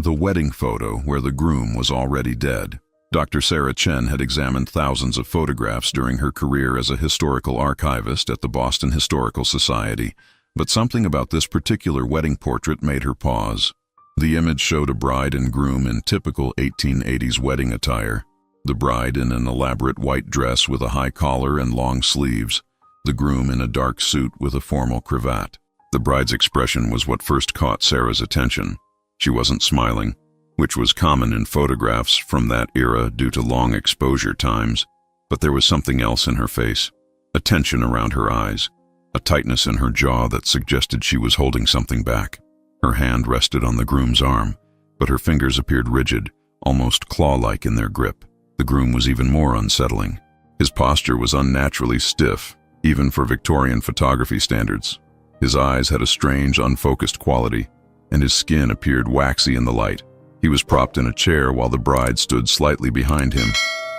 The wedding photo where the groom was already dead. Dr. Sarah Chen had examined thousands of photographs during her career as a historical archivist at the Boston Historical Society, but something about this particular wedding portrait made her pause. The image showed a bride and groom in typical 1880s wedding attire. The bride in an elaborate white dress with a high collar and long sleeves, the groom in a dark suit with a formal cravat. The bride's expression was what first caught Sarah's attention. She wasn't smiling, which was common in photographs from that era due to long exposure times, but there was something else in her face, a tension around her eyes, a tightness in her jaw that suggested she was holding something back. Her hand rested on the groom's arm, but her fingers appeared rigid, almost claw-like in their grip. The groom was even more unsettling. His posture was unnaturally stiff, even for Victorian photography standards. His eyes had a strange, unfocused quality, and his skin appeared waxy in the light. He was propped in a chair while the bride stood slightly behind him,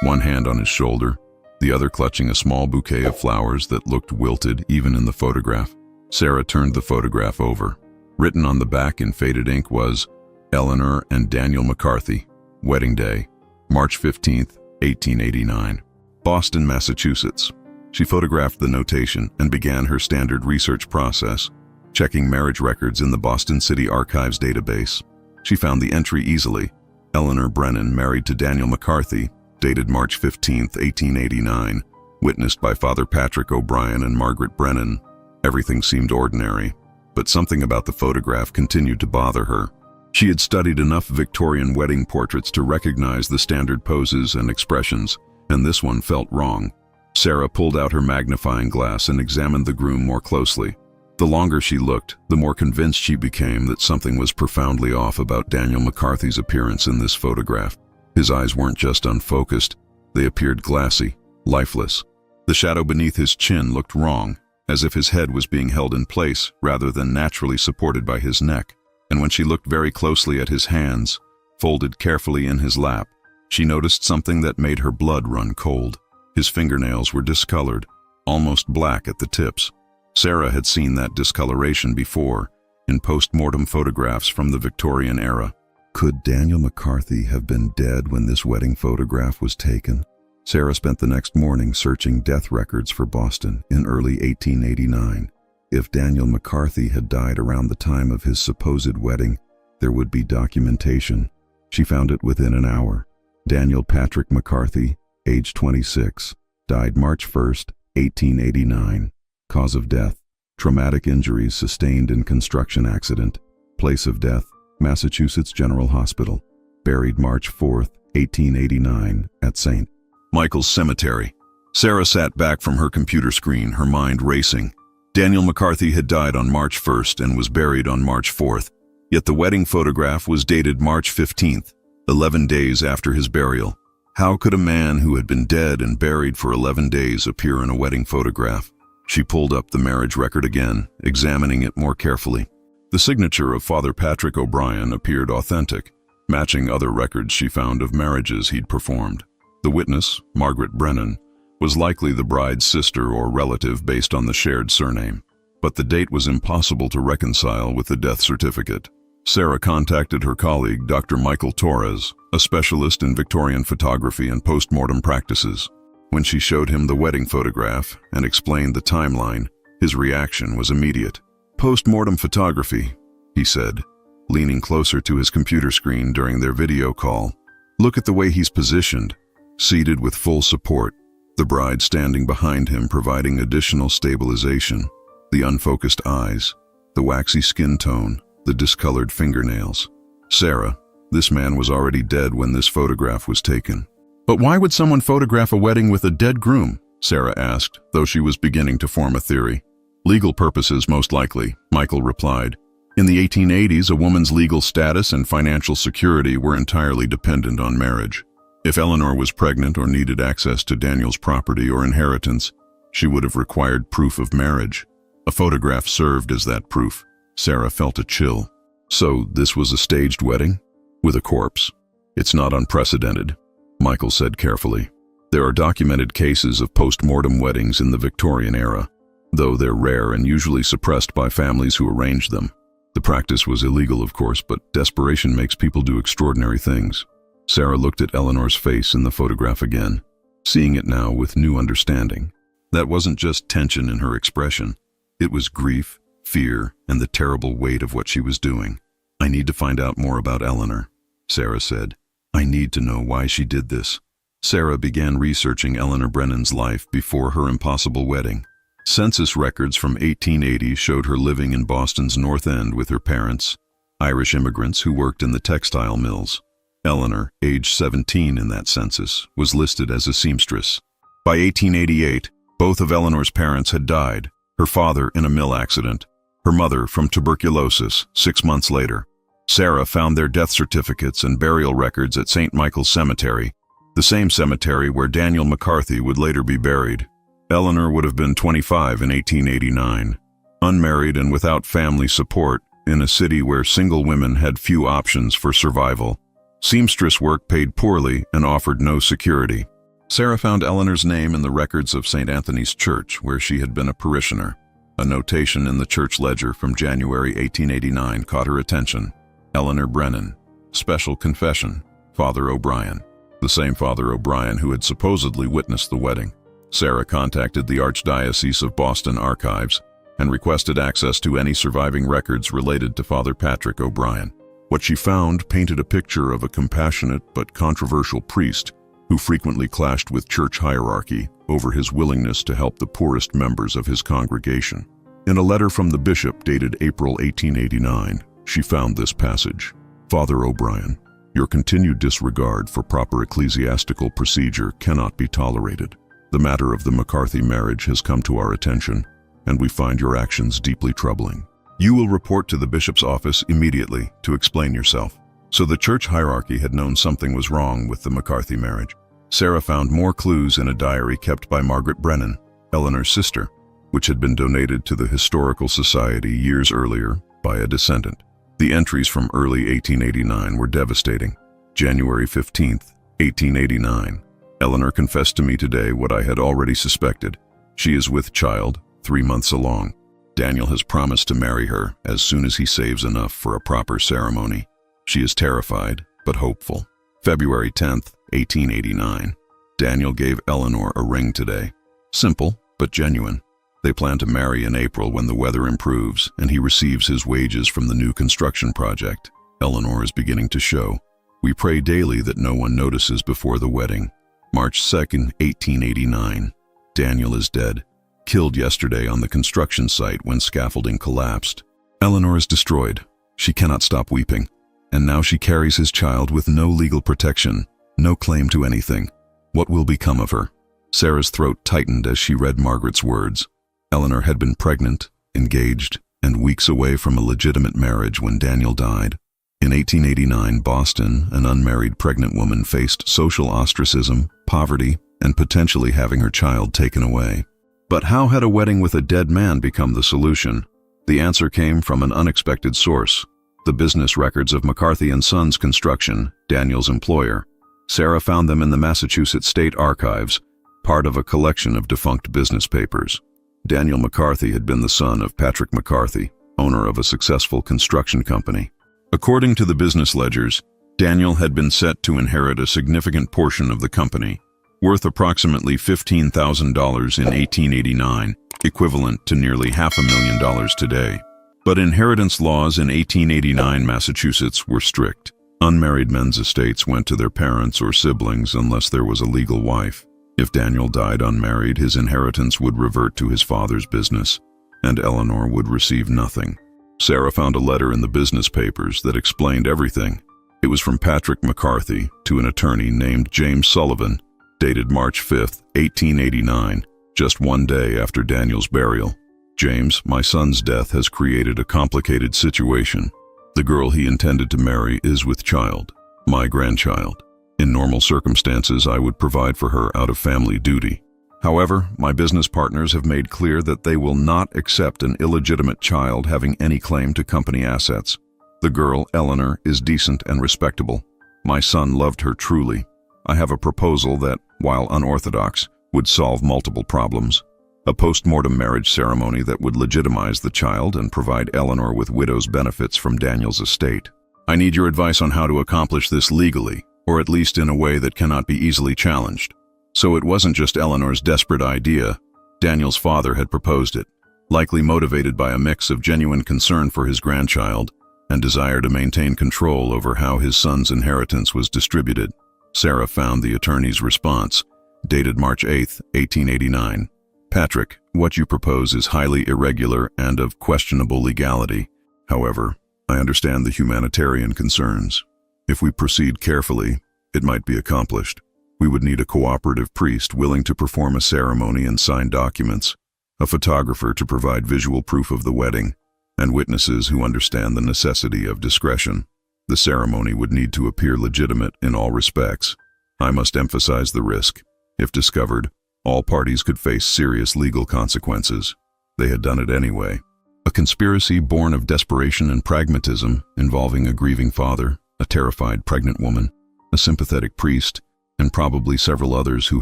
one hand on his shoulder, the other clutching a small bouquet of flowers that looked wilted even in the photograph. Sarah turned the photograph over. Written on the back in faded ink was, "Eleanor and Daniel McCarthy, Wedding Day, March 15th, 1889, Boston, Massachusetts." She photographed the notation and began her standard research process, checking marriage records in the Boston City Archives database. She found the entry easily. Eleanor Brennan, married to Daniel McCarthy, dated March 15, 1889, witnessed by Father Patrick O'Brien and Margaret Brennan. Everything seemed ordinary, but something about the photograph continued to bother her. She had studied enough Victorian wedding portraits to recognize the standard poses and expressions, and this one felt wrong. Sarah pulled out her magnifying glass and examined the groom more closely. The longer she looked, the more convinced she became that something was profoundly off about Daniel McCarthy's appearance in this photograph. His eyes weren't just unfocused, they appeared glassy, lifeless. The shadow beneath his chin looked wrong, as if his head was being held in place rather than naturally supported by his neck. And when she looked very closely at his hands, folded carefully in his lap, she noticed something that made her blood run cold. His fingernails were discolored, almost black at the tips. Sarah had seen that discoloration before, in post-mortem photographs from the Victorian era. Could Daniel McCarthy have been dead when this wedding photograph was taken? Sarah spent the next morning searching death records for Boston in early 1889. If Daniel McCarthy had died around the time of his supposed wedding, there would be documentation. She found it within an hour. Daniel Patrick McCarthy, age 26, died March 1st, 1889. Cause of death, traumatic injuries sustained in construction accident. Place of death, Massachusetts General Hospital. Buried March 4th, 1889, at St. Michael's Cemetery. Sarah sat back from her computer screen, her mind racing. Daniel McCarthy had died on March 1st and was buried on March 4th, yet the wedding photograph was dated March 15th, 11 days after his burial. How could a man who had been dead and buried for 11 days appear in a wedding photograph? She pulled up the marriage record again, examining it more carefully. The signature of Father Patrick O'Brien appeared authentic, matching other records she found of marriages he'd performed. The witness, Margaret Brennan, was likely the bride's sister or relative based on the shared surname, but the date was impossible to reconcile with the death certificate. Sarah contacted her colleague, Dr. Michael Torres, a specialist in Victorian photography and post-mortem practices. When she showed him the wedding photograph and explained the timeline, his reaction was immediate. "Post-mortem photography," he said, leaning closer to his computer screen during their video call. "Look at the way he's positioned, seated with full support, the bride standing behind him providing additional stabilization, the unfocused eyes, the waxy skin tone, the discolored fingernails. Sarah, this man was already dead when this photograph was taken." "But why would someone photograph a wedding with a dead groom?" Sarah asked, though she was beginning to form a theory. "Legal purposes, most likely," Michael replied. "In the 1880s, a woman's legal status and financial security were entirely dependent on marriage. If Eleanor was pregnant or needed access to Daniel's property or inheritance, she would have required proof of marriage. A photograph served as that proof." Sarah felt a chill. "So this was a staged wedding? With a corpse? It's not unprecedented," Michael said carefully. "There are documented cases of post-mortem weddings in the Victorian era, though they're rare and usually suppressed by families who arranged them. The practice was illegal, of course, but desperation makes people do extraordinary things. Sarah looked at Eleanor's face in the photograph again, seeing it now with new understanding. That wasn't just tension in her expression. It was grief, fear, and the terrible weight of what she was doing. "I need to find out more about Eleanor," Sarah said. "I need to know why she did this." Sarah began researching Eleanor Brennan's life before her impossible wedding. Census records from 1880 showed her living in Boston's North End with her parents, Irish immigrants who worked in the textile mills. Eleanor, age 17 in that census, was listed as a seamstress. By 1888, both of Eleanor's parents had died, her father in a mill accident, her mother from tuberculosis 6 months later. Sarah found their death certificates and burial records at St. Michael's Cemetery, the same cemetery where Daniel McCarthy would later be buried. Eleanor would have been 25 in 1889, unmarried and without family support, in a city where single women had few options for survival. Seamstress work paid poorly and offered no security. Sarah found Eleanor's name in the records of St. Anthony's Church, where she had been a parishioner. A notation in the church ledger from January 1889 caught her attention. Eleanor Brennan, special confession, Father O'Brien. The same Father O'Brien who had supposedly witnessed the wedding. Sarah contacted the Archdiocese of Boston archives and requested access to any surviving records related to Father Patrick O'Brien. What she found painted a picture of a compassionate but controversial priest who frequently clashed with church hierarchy over his willingness to help the poorest members of his congregation. In a letter from the bishop dated April 1889, she found this passage. "Father O'Brien, your continued disregard for proper ecclesiastical procedure cannot be tolerated. The matter of the McCarthy marriage has come to our attention, and we find your actions deeply troubling. You will report to the bishop's office immediately to explain yourself." So the church hierarchy had known something was wrong with the McCarthy marriage. Sarah found more clues in a diary kept by Margaret Brennan, Eleanor's sister, which had been donated to the Historical Society years earlier by a descendant. The entries from early 1889 were devastating. January 15th, 1889. "Eleanor confessed to me today what I had already suspected. She is with child, 3 months along. Daniel has promised to marry her as soon as he saves enough for a proper ceremony. She is terrified, but hopeful." February 10th, 1889. Daniel gave Eleanor a ring today. Simple, but genuine. They plan to marry in April when the weather improves and he receives his wages from the new construction project. Eleanor is beginning to show. We pray daily that no one notices before the wedding. March 2nd, 1889. Daniel is dead, killed yesterday on the construction site when scaffolding collapsed. Eleanor is destroyed. She cannot stop weeping. And now she carries his child with no legal protection, no claim to anything. What will become of her? Sarah's throat tightened as she read Margaret's words. Eleanor had been pregnant, engaged, and weeks away from a legitimate marriage when Daniel died. In 1889, Boston, an unmarried pregnant woman faced social ostracism, poverty, and potentially having her child taken away. But how had a wedding with a dead man become the solution? The answer came from an unexpected source: the business records of McCarthy & Sons Construction, Daniel's employer. Sarah found them in the Massachusetts State Archives, part of a collection of defunct business papers. Daniel McCarthy had been the son of Patrick McCarthy, owner of a successful construction company. According to the business ledgers, Daniel had been set to inherit a significant portion of the company, worth approximately $15,000 in 1889, equivalent to nearly $500,000 today. But inheritance laws in 1889 Massachusetts were strict. Unmarried men's estates went to their parents or siblings unless there was a legal wife. If Daniel died unmarried, his inheritance would revert to his father's business, and Eleanor would receive nothing. Sarah found a letter in the business papers that explained everything. It was from Patrick McCarthy to an attorney named James Sullivan, dated March 5th, 1889, just one day after Daniel's burial. "James, my son's death has created a complicated situation. The girl he intended to marry is with child, my grandchild. In normal circumstances, I would provide for her out of family duty. However, my business partners have made clear that they will not accept an illegitimate child having any claim to company assets. The girl, Eleanor, is decent and respectable. My son loved her truly. I have a proposal that, while unorthodox, would solve multiple problems. a post-mortem marriage ceremony that would legitimize the child and provide Eleanor with widow's benefits from Daniel's estate. I need your advice on how to accomplish this legally, or at least in a way that cannot be easily challenged. So it wasn't just Eleanor's desperate idea. Daniel's father had proposed it, likely motivated by a mix of genuine concern for his grandchild and desire to maintain control over how his son's inheritance was distributed. Sarah found the attorney's response, dated March 8, 1889. Patrick, what you propose is highly irregular and of questionable legality. However, I understand the humanitarian concerns. If we proceed carefully, it might be accomplished. We would need a cooperative priest willing to perform a ceremony and sign documents, a photographer to provide visual proof of the wedding, and witnesses who understand the necessity of discretion. The ceremony would need to appear legitimate in all respects. I must emphasize the risk. If discovered, all parties could face serious legal consequences. They had done it anyway. A conspiracy born of desperation and pragmatism, involving a grieving father, a terrified pregnant woman, a sympathetic priest, and probably several others who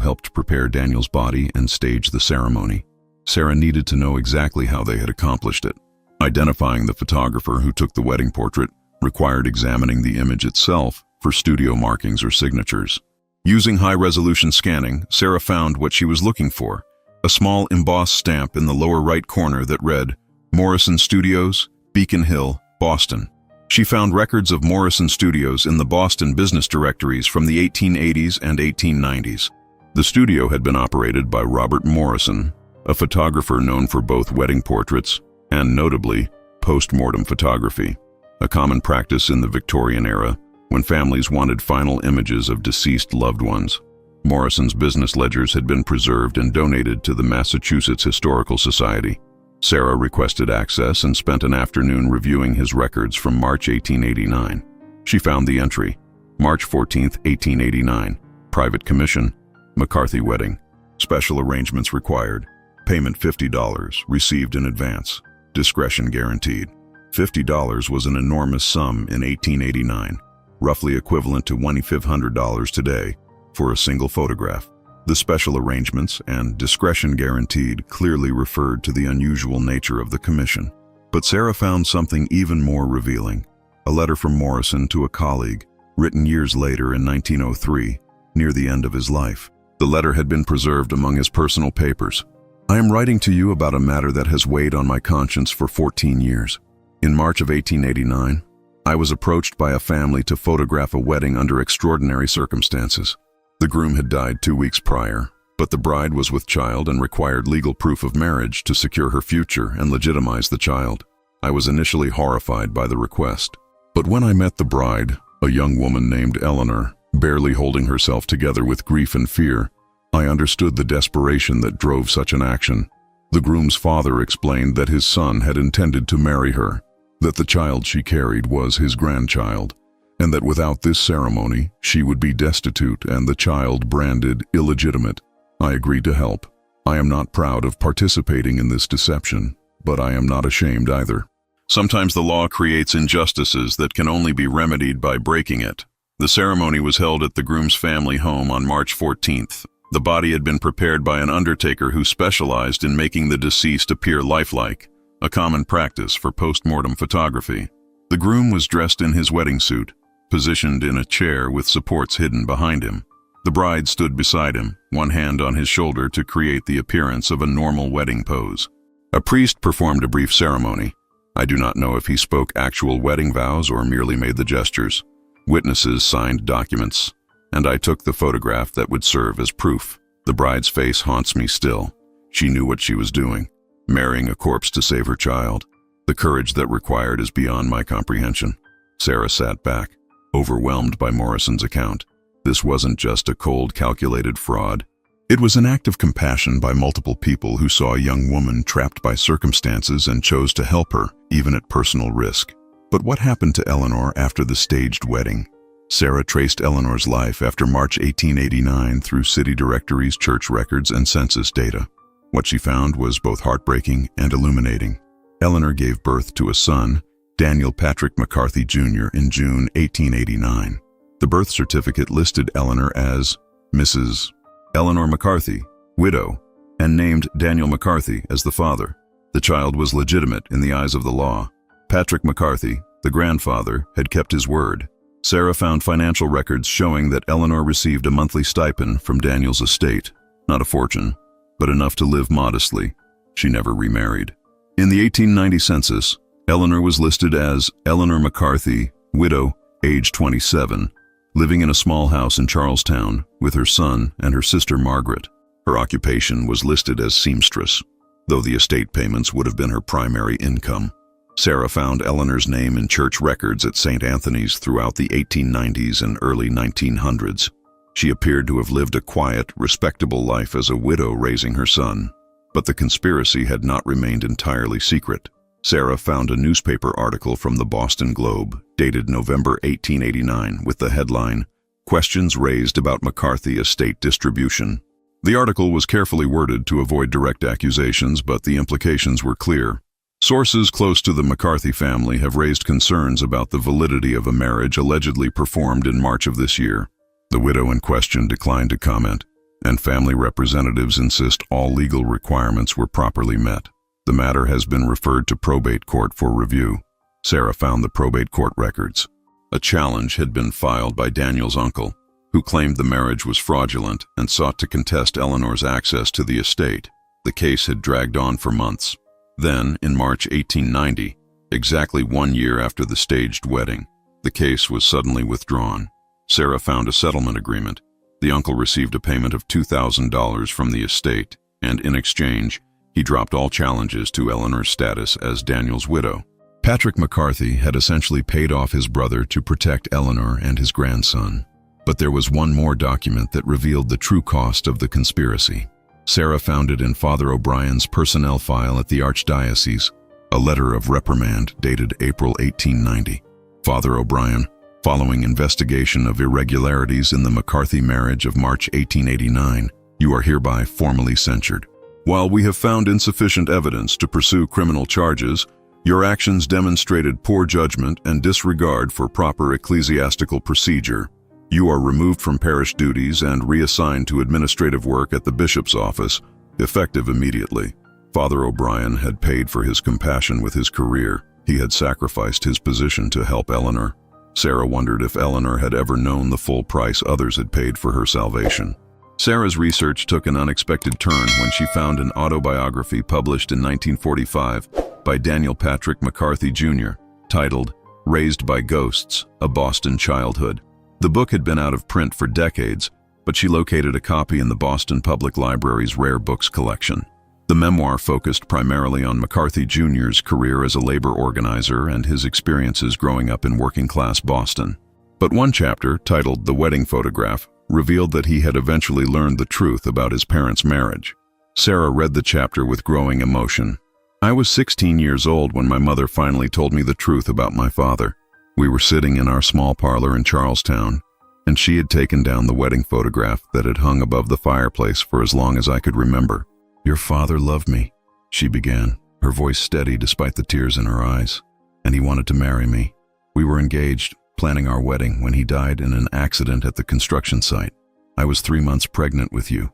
helped prepare Daniel's body and stage the ceremony. Sarah needed to know exactly how they had accomplished it. Identifying the photographer who took the wedding portrait required examining the image itself for studio markings or signatures. Using high-resolution scanning, Sarah found what she was looking for, a small embossed stamp in the lower right corner that read, Morrison Studios, Beacon Hill, Boston. She found records of Morrison Studios in the Boston business directories from the 1880s and 1890s. The studio had been operated by Robert Morrison, a photographer known for both wedding portraits and, notably, post-mortem photography, a common practice in the Victorian era when families wanted final images of deceased loved ones. Morrison's business ledgers had been preserved and donated to the Massachusetts Historical Society. Sarah requested access and spent an afternoon reviewing his records from March 1889. She found the entry, March 14, 1889, private commission, McCarthy wedding, special arrangements required, payment $50, received in advance, discretion guaranteed. $50 was an enormous sum in 1889, roughly equivalent to $2,500 today, for a single photograph. The special arrangements and discretion guaranteed clearly referred to the unusual nature of the commission. But Sarah found something even more revealing, a letter from Morrison to a colleague, written years later in 1903, near the end of his life. The letter had been preserved among his personal papers. I am writing to you about a matter that has weighed on my conscience for 14 years. In March of 1889, I was approached by a family to photograph a wedding under extraordinary circumstances. The groom had died 2 weeks prior, but the bride was with child and required legal proof of marriage to secure her future and legitimize the child. I was initially horrified by the request. But when I met the bride, a young woman named Eleanor, barely holding herself together with grief and fear, I understood the desperation that drove such an action. The groom's father explained that his son had intended to marry her, that the child she carried was his grandchild, and that without this ceremony, she would be destitute and the child branded illegitimate. I agreed to help. I am not proud of participating in this deception, but I am not ashamed either. Sometimes the law creates injustices that can only be remedied by breaking it. The ceremony was held at the groom's family home on March 14th. The body had been prepared by an undertaker who specialized in making the deceased appear lifelike, a common practice for post-mortem photography. The groom was dressed in his wedding suit, positioned in a chair with supports hidden behind him. The bride stood beside him, one hand on his shoulder to create the appearance of a normal wedding pose. A priest performed a brief ceremony. I do not know if he spoke actual wedding vows or merely made the gestures. Witnesses signed documents, and I took the photograph that would serve as proof. The bride's face haunts me still. She knew what she was doing, marrying a corpse to save her child. The courage that required is beyond my comprehension. Sarah sat back, overwhelmed by Morrison's account. This wasn't just a cold, calculated fraud. It was an act of compassion by multiple people who saw a young woman trapped by circumstances and chose to help her, even at personal risk. But what happened to Eleanor after the staged wedding? Sarah traced Eleanor's life after March 1889 through city directories, church records, and census data. What she found was both heartbreaking and illuminating. Eleanor gave birth to a son, Daniel Patrick McCarthy Jr., in June 1889. The birth certificate listed Eleanor as Mrs. Eleanor McCarthy, widow, and named Daniel McCarthy as the father. The child was legitimate in the eyes of the law. Patrick McCarthy, the grandfather, had kept his word. Sarah found financial records showing that Eleanor received a monthly stipend from Daniel's estate. Not a fortune, but enough to live modestly. She never remarried. In the 1890 census, Eleanor was listed as Eleanor McCarthy, widow, age 27, living in a small house in Charlestown with her son and her sister Margaret. Her occupation was listed as seamstress, though the estate payments would have been her primary income. Sarah found Eleanor's name in church records at St. Anthony's throughout the 1890s and early 1900s. She appeared to have lived a quiet, respectable life as a widow raising her son. But the conspiracy had not remained entirely secret. Sarah found a newspaper article from the Boston Globe, dated November 1889, with the headline, "Questions Raised About McCarthy Estate Distribution." The article was carefully worded to avoid direct accusations, but the implications were clear. Sources close to the McCarthy family have raised concerns about the validity of a marriage allegedly performed in March of this year. The widow in question declined to comment, and family representatives insist all legal requirements were properly met. The matter has been referred to probate court for review. Sarah found the probate court records. A challenge had been filed by Daniel's uncle, who claimed the marriage was fraudulent and sought to contest Eleanor's access to the estate. The case had dragged on for months. Then, in March 1890, exactly 1 year after the staged wedding, the case was suddenly withdrawn. Sarah found a settlement agreement. The uncle received a payment of $2,000 from the estate, and in exchange, he dropped all challenges to Eleanor's status as Daniel's widow. Patrick McCarthy had essentially paid off his brother to protect Eleanor and his grandson. But there was one more document that revealed the true cost of the conspiracy. Sarah found it in Father O'Brien's personnel file at the Archdiocese, a letter of reprimand dated April 1890. Father O'Brien, following investigation of irregularities in the McCarthy marriage of March 1889, you are hereby formally censured. While we have found insufficient evidence to pursue criminal charges, your actions demonstrated poor judgment and disregard for proper ecclesiastical procedure. You are removed from parish duties and reassigned to administrative work at the bishop's office, effective immediately. Father O'Brien had paid for his compassion with his career. He had sacrificed his position to help Eleanor. Sarah wondered if Eleanor had ever known the full price others had paid for her salvation. Sarah's research took an unexpected turn when she found an autobiography published in 1945 by Daniel Patrick McCarthy Jr., titled Raised by Ghosts, A Boston Childhood. The book had been out of print for decades, but she located a copy in the Boston Public Library's rare books collection. The memoir focused primarily on McCarthy Jr.'s career as a labor organizer and his experiences growing up in working-class Boston. But one chapter, titled The Wedding Photograph, revealed that he had eventually learned the truth about his parents' marriage. Sarah read the chapter with growing emotion. I was 16 years old when my mother finally told me the truth about my father. We were sitting in our small parlor in Charlestown, and she had taken down the wedding photograph that had hung above the fireplace for as long as I could remember. Your father loved me, she began, her voice steady despite the tears in her eyes, and he wanted to marry me. We were engaged, planning our wedding, when he died in an accident at the construction site. I was 3 months pregnant with you.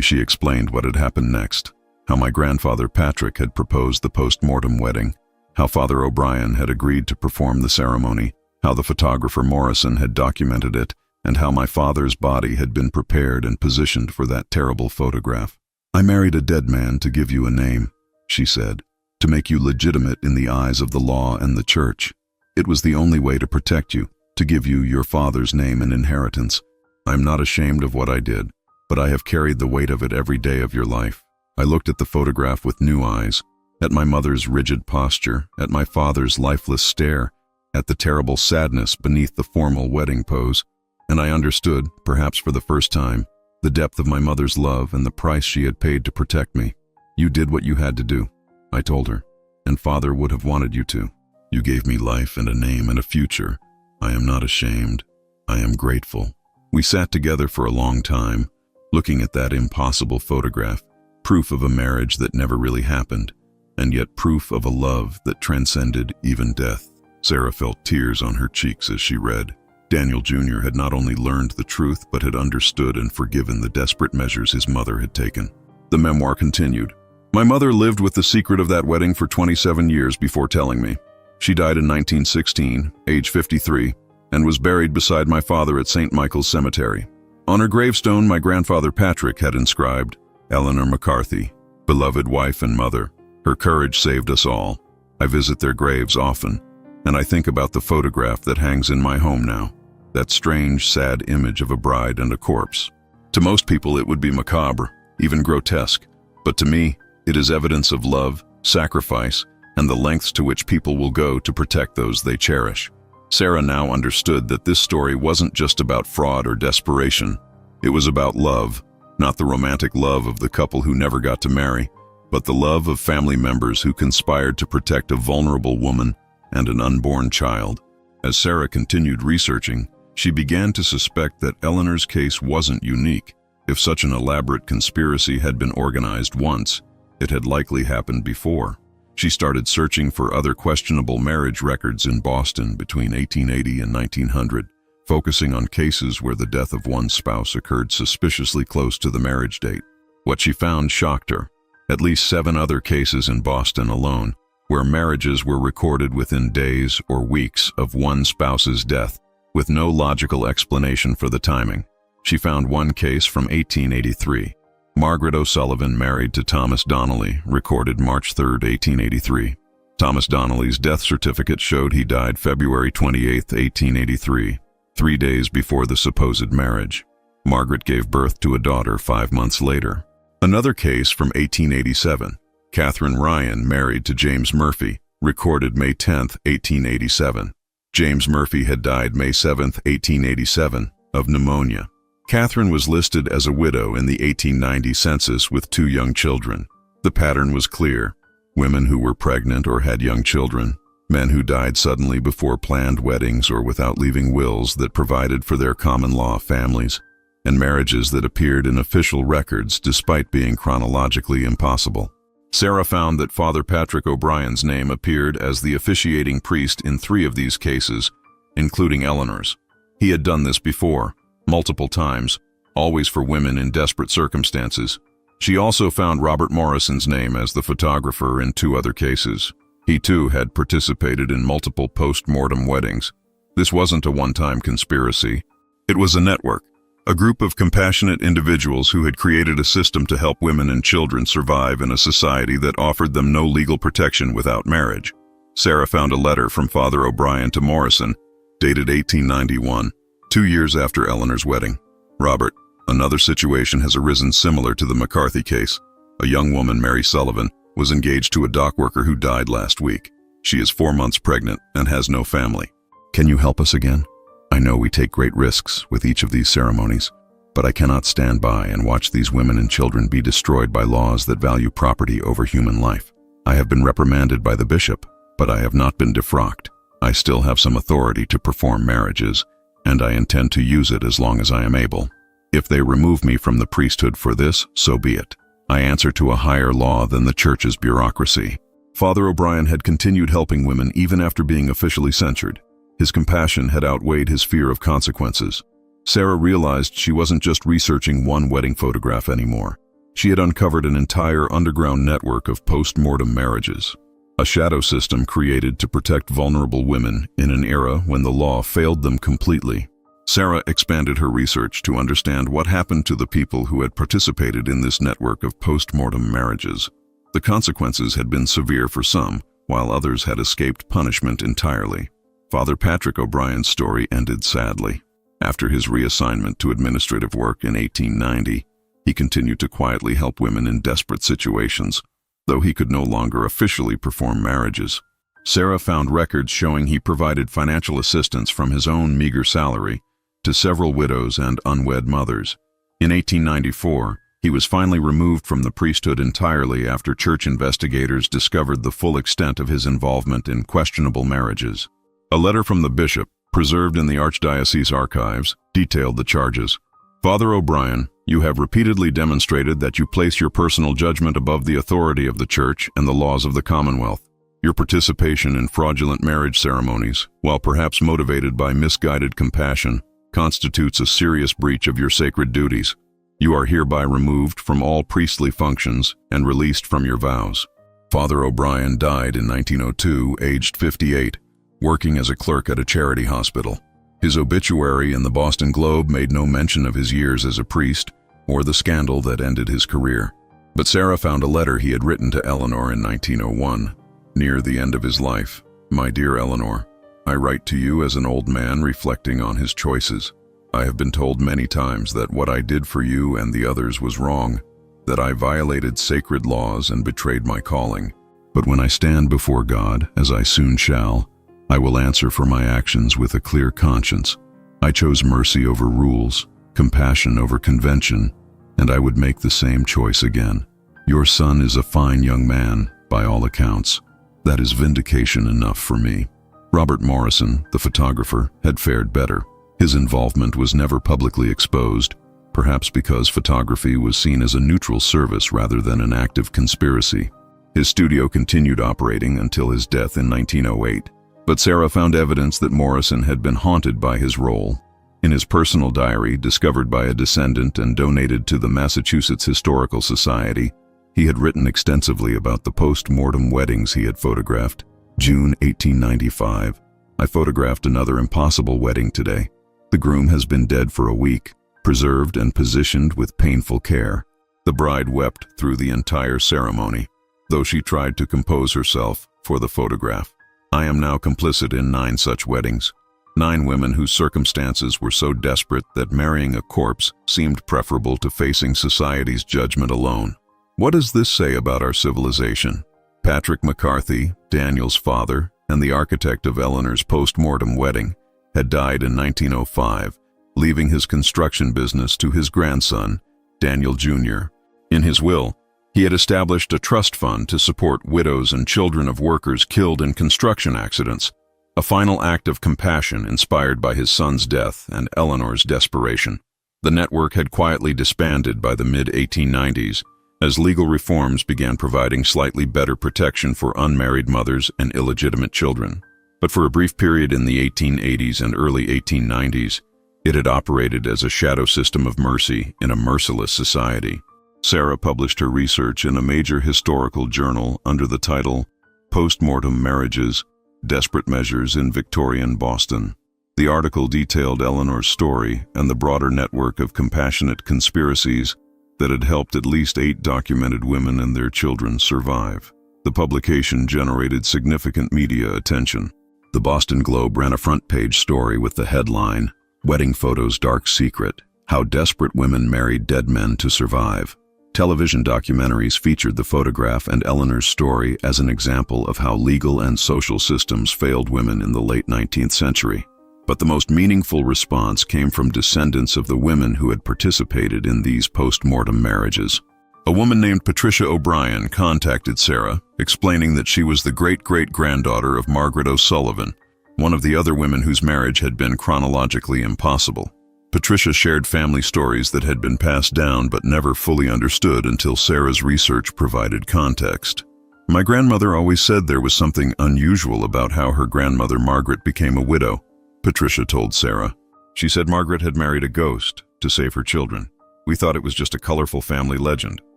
She explained what had happened next, how my grandfather Patrick had proposed the post-mortem wedding, how Father O'Brien had agreed to perform the ceremony, how the photographer Morrison had documented it, and how my father's body had been prepared and positioned for that terrible photograph. I married a dead man to give you a name, she said, to make you legitimate in the eyes of the law and the church. It was the only way to protect you, to give you your father's name and inheritance. I am not ashamed of what I did, but I have carried the weight of it every day of your life. I looked at the photograph with new eyes, at my mother's rigid posture, at my father's lifeless stare, at the terrible sadness beneath the formal wedding pose, and I understood, perhaps for the first time, the depth of my mother's love and the price she had paid to protect me. You did what you had to do, I told her, and Father would have wanted you to. You gave me life and a name and a future. I am not ashamed. I am grateful. We sat together for a long time, looking at that impossible photograph, proof of a marriage that never really happened, and yet proof of a love that transcended even death. Sarah felt tears on her cheeks as she read. Daniel Jr. had not only learned the truth, but had understood and forgiven the desperate measures his mother had taken. The memoir continued. My mother lived with the secret of that wedding for 27 years before telling me. She died in 1916, age 53, and was buried beside my father at St. Michael's Cemetery. On her gravestone, my grandfather Patrick had inscribed, Eleanor McCarthy, beloved wife and mother. Her courage saved us all. I visit their graves often, and I think about the photograph that hangs in my home now. That strange, sad image of a bride and a corpse. To most people it would be macabre, even grotesque, but to me, it is evidence of love, sacrifice, and the lengths to which people will go to protect those they cherish. Sarah now understood that this story wasn't just about fraud or desperation. It was about love, not the romantic love of the couple who never got to marry, but the love of family members who conspired to protect a vulnerable woman and an unborn child. As Sarah continued researching, she began to suspect that Eleanor's case wasn't unique. If such an elaborate conspiracy had been organized once, it had likely happened before. She started searching for other questionable marriage records in Boston between 1880 and 1900, focusing on cases where the death of one spouse occurred suspiciously close to the marriage date. What she found shocked her. At least 7 other cases in Boston alone, where marriages were recorded within days or weeks of one spouse's death, with no logical explanation for the timing. She found one case from 1883. Margaret O'Sullivan, married to Thomas Donnelly, recorded March 3, 1883. Thomas Donnelly's death certificate showed he died February 28, 1883, 3 days before the supposed marriage. Margaret gave birth to a daughter 5 months later. Another case from 1887. Catherine Ryan, married to James Murphy, recorded May 10, 1887. James Murphy had died May 7, 1887, of pneumonia. Catherine was listed as a widow in the 1890 census with 2 young children. The pattern was clear. Women who were pregnant or had young children, men who died suddenly before planned weddings or without leaving wills that provided for their common-law families, and marriages that appeared in official records despite being chronologically impossible. Sarah found that Father Patrick O'Brien's name appeared as the officiating priest in 3 of these cases, including Eleanor's. He had done this before, multiple times, always for women in desperate circumstances. She also found Robert Morrison's name as the photographer in 2 other cases. He too had participated in multiple post-mortem weddings. This wasn't a one-time conspiracy. It was a network, a group of compassionate individuals who had created a system to help women and children survive in a society that offered them no legal protection without marriage. Sarah found a letter from Father O'Brien to Morrison, dated 1891, 2 years after Eleanor's wedding. Robert, another situation has arisen similar to the McCarthy case. A young woman, Mary Sullivan, was engaged to a dock worker who died last week. She is 4 months pregnant and has no family. Can you help us again? I know we take great risks with each of these ceremonies, but I cannot stand by and watch these women and children be destroyed by laws that value property over human life. I have been reprimanded by the bishop, but I have not been defrocked. I still have some authority to perform marriages, and I intend to use it as long as I am able. If they remove me from the priesthood for this, so be it. I answer to a higher law than the church's bureaucracy. Father O'Brien had continued helping women even after being officially censured. His compassion had outweighed his fear of consequences. Sarah realized she wasn't just researching one wedding photograph anymore. She had uncovered an entire underground network of post-mortem marriages, a shadow system created to protect vulnerable women in an era when the law failed them completely. Sarah expanded her research to understand what happened to the people who had participated in this network of post-mortem marriages. The consequences had been severe for some, while others had escaped punishment entirely. Father Patrick O'Brien's story ended sadly. After his reassignment to administrative work in 1890, he continued to quietly help women in desperate situations, though he could no longer officially perform marriages. Sarah found records showing he provided financial assistance from his own meager salary to several widows and unwed mothers. In 1894, he was finally removed from the priesthood entirely after church investigators discovered the full extent of his involvement in questionable marriages. A letter from the bishop, preserved in the Archdiocese archives, detailed the charges. Father O'Brien, you have repeatedly demonstrated that you place your personal judgment above the authority of the Church and the laws of the Commonwealth. Your participation in fraudulent marriage ceremonies, while perhaps motivated by misguided compassion, constitutes a serious breach of your sacred duties. You are hereby removed from all priestly functions and released from your vows. Father O'Brien died in 1902, aged 58, working as a clerk at a charity hospital. His obituary in the Boston Globe made no mention of his years as a priest or the scandal that ended his career. But Sarah found a letter he had written to Eleanor in 1901, near the end of his life. My dear Eleanor, I write to you as an old man reflecting on his choices. I have been told many times that what I did for you and the others was wrong, that I violated sacred laws and betrayed my calling. But when I stand before God, as I soon shall, I will answer for my actions with a clear conscience. I chose mercy over rules, compassion over convention, and I would make the same choice again. Your son is a fine young man, by all accounts. That is vindication enough for me. Robert Morrison, the photographer, had fared better. His involvement was never publicly exposed, perhaps because photography was seen as a neutral service rather than an active conspiracy. His studio continued operating until his death in 1908. But Sarah found evidence that Morrison had been haunted by his role. In his personal diary, discovered by a descendant and donated to the Massachusetts Historical Society, he had written extensively about the post-mortem weddings he had photographed. June 1895. I photographed another impossible wedding today. The groom has been dead for a week, preserved and positioned with painful care. The bride wept through the entire ceremony, though she tried to compose herself for the photograph. I am now complicit in 9 such weddings. 9 women whose circumstances were so desperate that marrying a corpse seemed preferable to facing society's judgment alone. What does this say about our civilization? Patrick McCarthy, Daniel's father, and the architect of Eleanor's post-mortem wedding, had died in 1905, leaving his construction business to his grandson, Daniel Jr. In his will, he had established a trust fund to support widows and children of workers killed in construction accidents, a final act of compassion inspired by his son's death and Eleanor's desperation. The network had quietly disbanded by the mid-1890s, as legal reforms began providing slightly better protection for unmarried mothers and illegitimate children. But for a brief period in the 1880s and early 1890s, it had operated as a shadow system of mercy in a merciless society. Sarah published her research in a major historical journal under the title Postmortem Marriages, Desperate Measures in Victorian Boston. The article detailed Eleanor's story and the broader network of compassionate conspiracies that had helped at least 8 documented women and their children survive. The publication generated significant media attention. The Boston Globe ran a front-page story with the headline, Wedding Photos Dark Secret, How Desperate Women Married Dead Men to Survive. Television documentaries featured the photograph and Eleanor's story as an example of how legal and social systems failed women in the late 19th century. But the most meaningful response came from descendants of the women who had participated in these post-mortem marriages. A woman named Patricia O'Brien contacted Sarah, explaining that she was the great-great-granddaughter of Margaret O'Sullivan, one of the other women whose marriage had been chronologically impossible. Patricia shared family stories that had been passed down but never fully understood until Sarah's research provided context. My grandmother always said there was something unusual about how her grandmother Margaret became a widow, Patricia told Sarah. She said Margaret had married a ghost to save her children. We thought it was just a colorful family legend,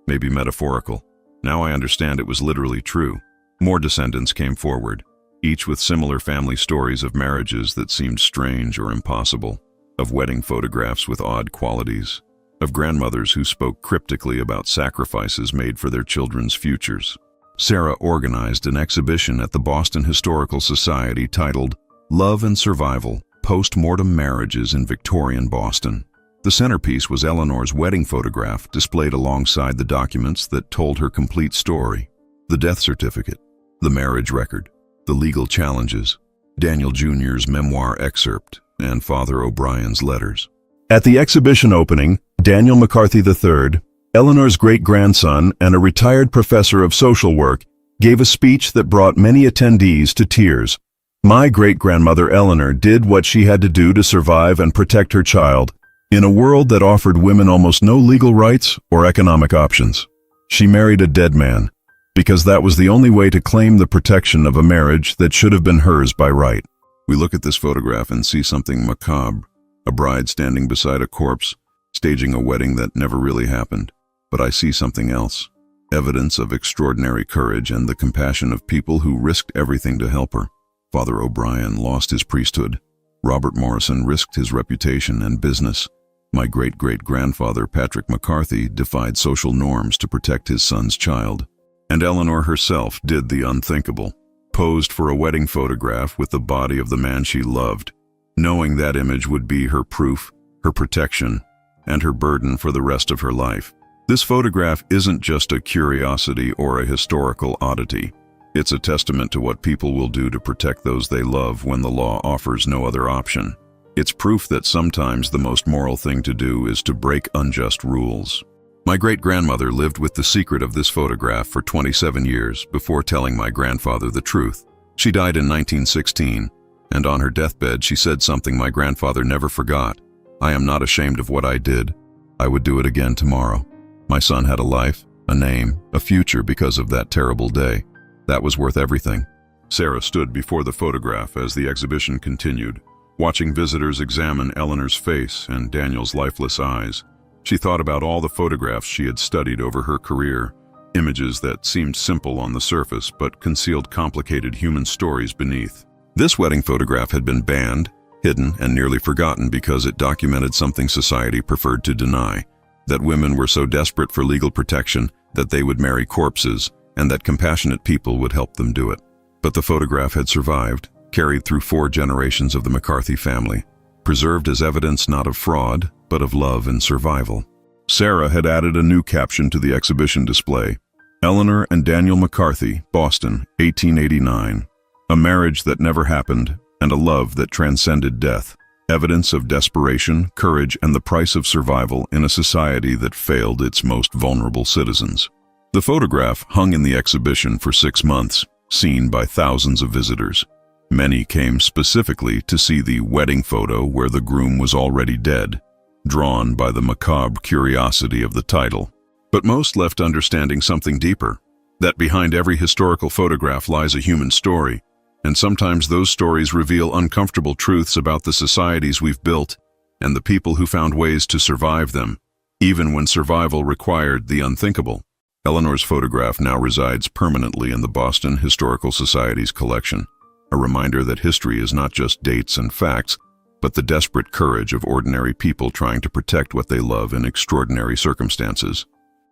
maybe metaphorical. Now I understand it was literally true. More descendants came forward, each with similar family stories of marriages that seemed strange or impossible, of wedding photographs with odd qualities, of grandmothers who spoke cryptically about sacrifices made for their children's futures. Sarah organized an exhibition at the Boston Historical Society titled Love and Survival, Post-Mortem Marriages in Victorian Boston. The centerpiece was Eleanor's wedding photograph displayed alongside the documents that told her complete story: the death certificate, the marriage record, the legal challenges, Daniel Jr.'s memoir excerpt, and Father O'Brien's letters. At the exhibition opening, Daniel McCarthy III, Eleanor's great-grandson and a retired professor of social work, gave a speech that brought many attendees to tears. My great-grandmother Eleanor did what she had to do to survive and protect her child, in a world that offered women almost no legal rights or economic options. She married a dead man, because that was the only way to claim the protection of a marriage that should have been hers by right. We look at this photograph and see something macabre, a bride standing beside a corpse, staging a wedding that never really happened. But I see something else. Evidence of extraordinary courage and the compassion of people who risked everything to help her. Father O'Brien lost his priesthood. Robert Morrison risked his reputation and business. My great-great-grandfather, Patrick McCarthy, defied social norms to protect his son's child. And Eleanor herself did the unthinkable, posed for a wedding photograph with the body of the man she loved, knowing that image would be her proof, her protection, and her burden for the rest of her life. This photograph isn't just a curiosity or a historical oddity. It's a testament to what people will do to protect those they love when the law offers no other option. It's proof that sometimes the most moral thing to do is to break unjust rules. My great-grandmother lived with the secret of this photograph for 27 years before telling my grandfather the truth. She died in 1916, and on her deathbed she said something my grandfather never forgot. "I am not ashamed of what I did. I would do it again tomorrow." My son had a life, a name, a future because of that terrible day. That was worth everything. Sarah stood before the photograph as the exhibition continued, watching visitors examine Eleanor's face and Daniel's lifeless eyes. She thought about all the photographs she had studied over her career, images that seemed simple on the surface but concealed complicated human stories beneath. This wedding photograph had been banned, hidden, and nearly forgotten because it documented something society preferred to deny: that women were so desperate for legal protection that they would marry corpses, and that compassionate people would help them do it. But the photograph had survived, carried through 4 generations of the McCarthy family, preserved as evidence not of fraud, but of love and survival. Sarah had added a new caption to the exhibition display: Eleanor and Daniel McCarthy, Boston, 1889. A marriage that never happened, and a love that transcended death. Evidence of desperation, courage, and the price of survival in a society that failed its most vulnerable citizens. The photograph hung in the exhibition for 6 months, seen by thousands of visitors. Many came specifically to see the wedding photo where the groom was already dead, drawn by the macabre curiosity of the title. But most left understanding something deeper, that behind every historical photograph lies a human story, and sometimes those stories reveal uncomfortable truths about the societies we've built and the people who found ways to survive them, even when survival required the unthinkable. Eleanor's photograph now resides permanently in the Boston Historical Society's collection, a reminder that history is not just dates and facts, but the desperate courage of ordinary people trying to protect what they love in extraordinary circumstances.